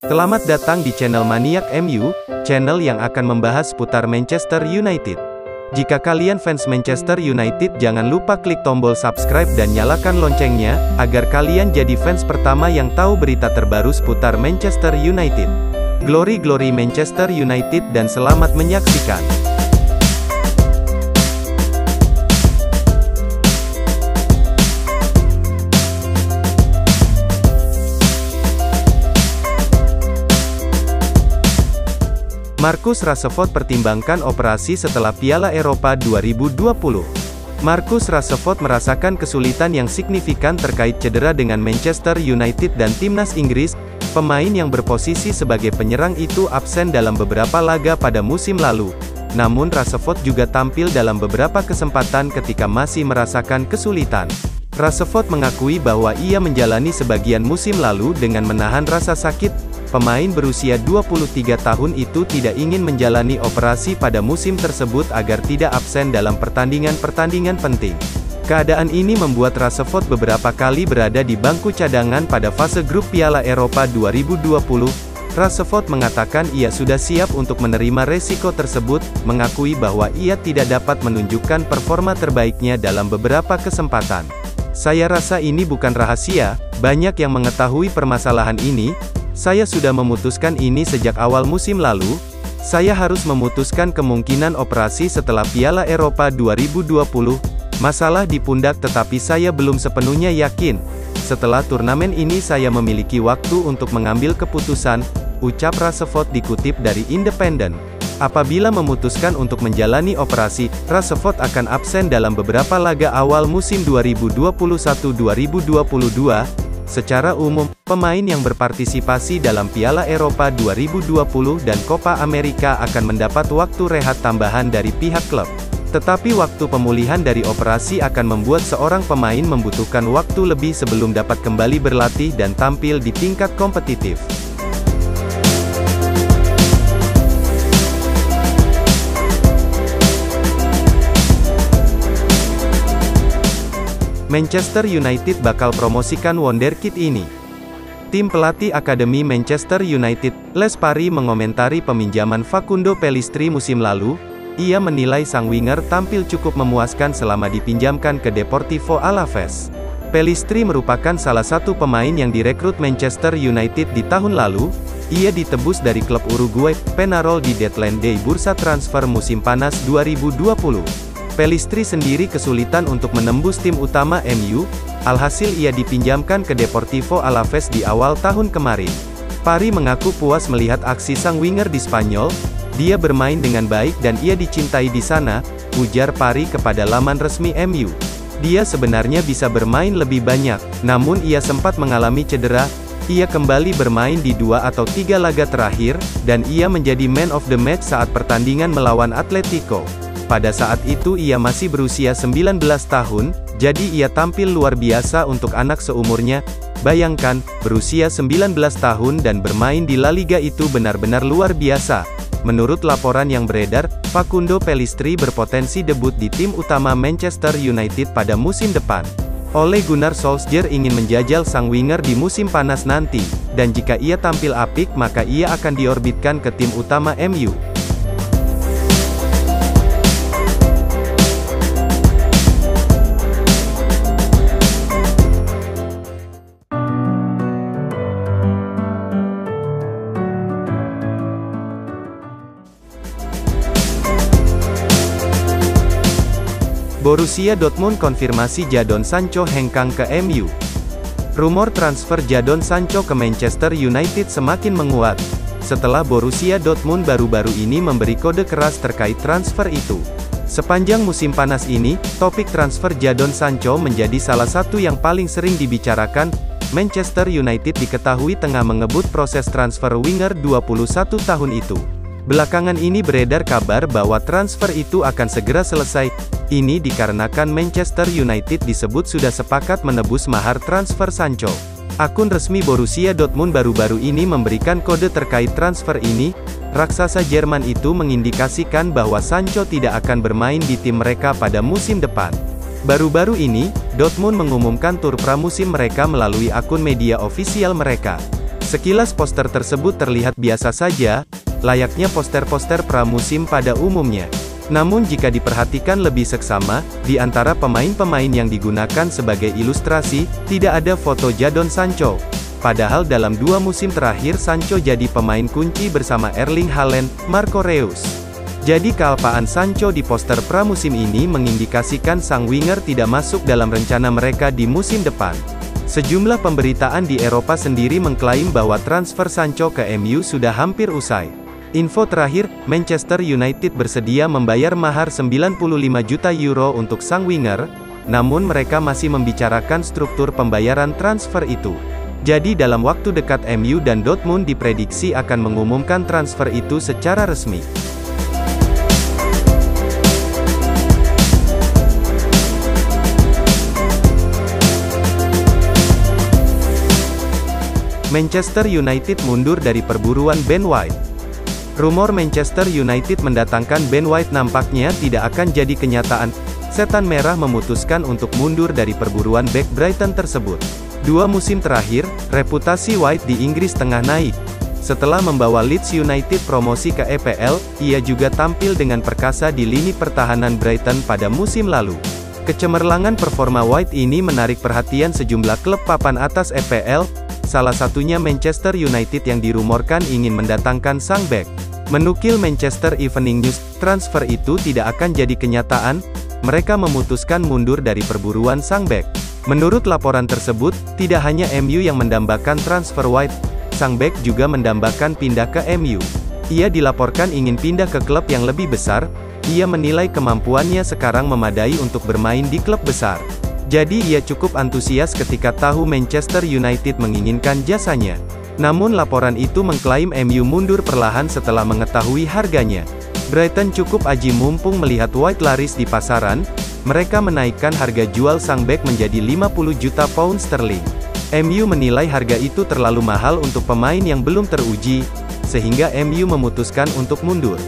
Selamat datang di channel Maniak MU, channel yang akan membahas seputar Manchester United. Jika kalian fans Manchester United, jangan lupa klik tombol subscribe dan nyalakan loncengnya, agar kalian jadi fans pertama yang tahu berita terbaru seputar Manchester United. Glory Manchester United dan selamat menyaksikan. Marcus Rashford pertimbangkan operasi setelah Piala Eropa 2020. Marcus Rashford merasakan kesulitan yang signifikan terkait cedera dengan Manchester United dan timnas Inggris. Pemain yang berposisi sebagai penyerang itu absen dalam beberapa laga pada musim lalu. Namun Rashford juga tampil dalam beberapa kesempatan ketika masih merasakan kesulitan. Rashford mengakui bahwa ia menjalani sebagian musim lalu dengan menahan rasa sakit. Pemain berusia 23 tahun itu tidak ingin menjalani operasi pada musim tersebut agar tidak absen dalam pertandingan-pertandingan penting. Keadaan ini membuat Rashford beberapa kali berada di bangku cadangan pada fase grup Piala Eropa 2020. Rashford mengatakan ia sudah siap untuk menerima resiko tersebut, mengakui bahwa ia tidak dapat menunjukkan performa terbaiknya dalam beberapa kesempatan. Saya rasa ini bukan rahasia, banyak yang mengetahui permasalahan ini. Saya sudah memutuskan ini sejak awal musim lalu. Saya harus memutuskan kemungkinan operasi setelah Piala Eropa 2020. Masalah di pundak, tetapi saya belum sepenuhnya yakin. Setelah turnamen ini saya memiliki waktu untuk mengambil keputusan, ucap Rashford dikutip dari Independent. Apabila memutuskan untuk menjalani operasi, Rashford akan absen dalam beberapa laga awal musim 2021-2022. Secara umum, pemain yang berpartisipasi dalam Piala Eropa 2020 dan Copa America akan mendapat waktu rehat tambahan dari pihak klub. Tetapi waktu pemulihan dari operasi akan membuat seorang pemain membutuhkan waktu lebih sebelum dapat kembali berlatih dan tampil di tingkat kompetitif. Manchester United bakal promosikan wonderkid ini. Tim pelatih Akademi Manchester United, Les Paris, mengomentari peminjaman Facundo Pellistri musim lalu. Ia menilai sang winger tampil cukup memuaskan selama dipinjamkan ke Deportivo Alaves. Pellistri merupakan salah satu pemain yang direkrut Manchester United di tahun lalu. Ia ditebus dari klub Uruguay, Peñarol di deadline day bursa transfer musim panas 2020. Pellistri sendiri kesulitan untuk menembus tim utama MU, alhasil ia dipinjamkan ke Deportivo Alaves di awal tahun kemarin. Paris mengaku puas melihat aksi sang winger di Spanyol. Dia bermain dengan baik dan ia dicintai di sana, ujar Paris kepada laman resmi MU. Dia sebenarnya bisa bermain lebih banyak, namun ia sempat mengalami cedera. Ia kembali bermain di 2 atau 3 laga terakhir, dan ia menjadi man of the match saat pertandingan melawan Atletico. Pada saat itu ia masih berusia 19 tahun, jadi ia tampil luar biasa untuk anak seumurnya. Bayangkan, berusia 19 tahun dan bermain di La Liga itu benar-benar luar biasa. Menurut laporan yang beredar, Facundo Pellistri berpotensi debut di tim utama Manchester United pada musim depan. Ole Gunnar Solskjaer ingin menjajal sang winger di musim panas nanti, dan jika ia tampil apik maka ia akan diorbitkan ke tim utama MU. Borussia Dortmund konfirmasi Jadon Sancho hengkang ke MU. Rumor transfer Jadon Sancho ke Manchester United semakin menguat, setelah Borussia Dortmund baru-baru ini memberi kode keras terkait transfer itu. Sepanjang musim panas ini, topik transfer Jadon Sancho menjadi salah satu yang paling sering dibicarakan. Manchester United diketahui tengah mengebut proses transfer winger 21 tahun itu. Belakangan ini beredar kabar bahwa transfer itu akan segera selesai. Ini dikarenakan Manchester United disebut sudah sepakat menebus mahar transfer Sancho. Akun resmi Borussia Dortmund baru-baru ini memberikan kode terkait transfer ini. Raksasa Jerman itu mengindikasikan bahwa Sancho tidak akan bermain di tim mereka pada musim depan. Baru-baru ini, Dortmund mengumumkan tur pramusim mereka melalui akun media ofisial mereka. Sekilas poster tersebut terlihat biasa saja, layaknya poster-poster pramusim pada umumnya. Namun jika diperhatikan lebih seksama, di antara pemain-pemain yang digunakan sebagai ilustrasi, tidak ada foto Jadon Sancho. Padahal dalam 2 musim terakhir Sancho jadi pemain kunci bersama Erling Haaland, Marco Reus. Jadi kealpaan Sancho di poster pramusim ini mengindikasikan sang winger tidak masuk dalam rencana mereka di musim depan. Sejumlah pemberitaan di Eropa sendiri mengklaim bahwa transfer Sancho ke MU sudah hampir usai. Info terakhir, Manchester United bersedia membayar mahar 95 juta euro untuk sang winger, namun mereka masih membicarakan struktur pembayaran transfer itu. Jadi dalam waktu dekat MU dan Dortmund diprediksi akan mengumumkan transfer itu secara resmi. Manchester United mundur dari perburuan Ben White. Rumor Manchester United mendatangkan Ben White nampaknya tidak akan jadi kenyataan. Setan Merah memutuskan untuk mundur dari perburuan bek Brighton tersebut. 2 musim terakhir, reputasi White di Inggris tengah naik. Setelah membawa Leeds United promosi ke EPL, ia juga tampil dengan perkasa di lini pertahanan Brighton pada musim lalu. Kecemerlangan performa White ini menarik perhatian sejumlah klub papan atas EPL, salah satunya Manchester United yang dirumorkan ingin mendatangkan sang bek. Menukil Manchester Evening News, transfer itu tidak akan jadi kenyataan, mereka memutuskan mundur dari perburuan sang bek. Menurut laporan tersebut, tidak hanya MU yang mendambakan transfer White, sang bek juga mendambakan pindah ke MU. Ia dilaporkan ingin pindah ke klub yang lebih besar, ia menilai kemampuannya sekarang memadai untuk bermain di klub besar. Jadi ia cukup antusias ketika tahu Manchester United menginginkan jasanya. Namun laporan itu mengklaim MU mundur perlahan setelah mengetahui harganya. Brighton cukup aji mumpung melihat White laris di pasaran, mereka menaikkan harga jual sang bek menjadi 50 juta pound sterling. MU menilai harga itu terlalu mahal untuk pemain yang belum teruji, sehingga MU memutuskan untuk mundur.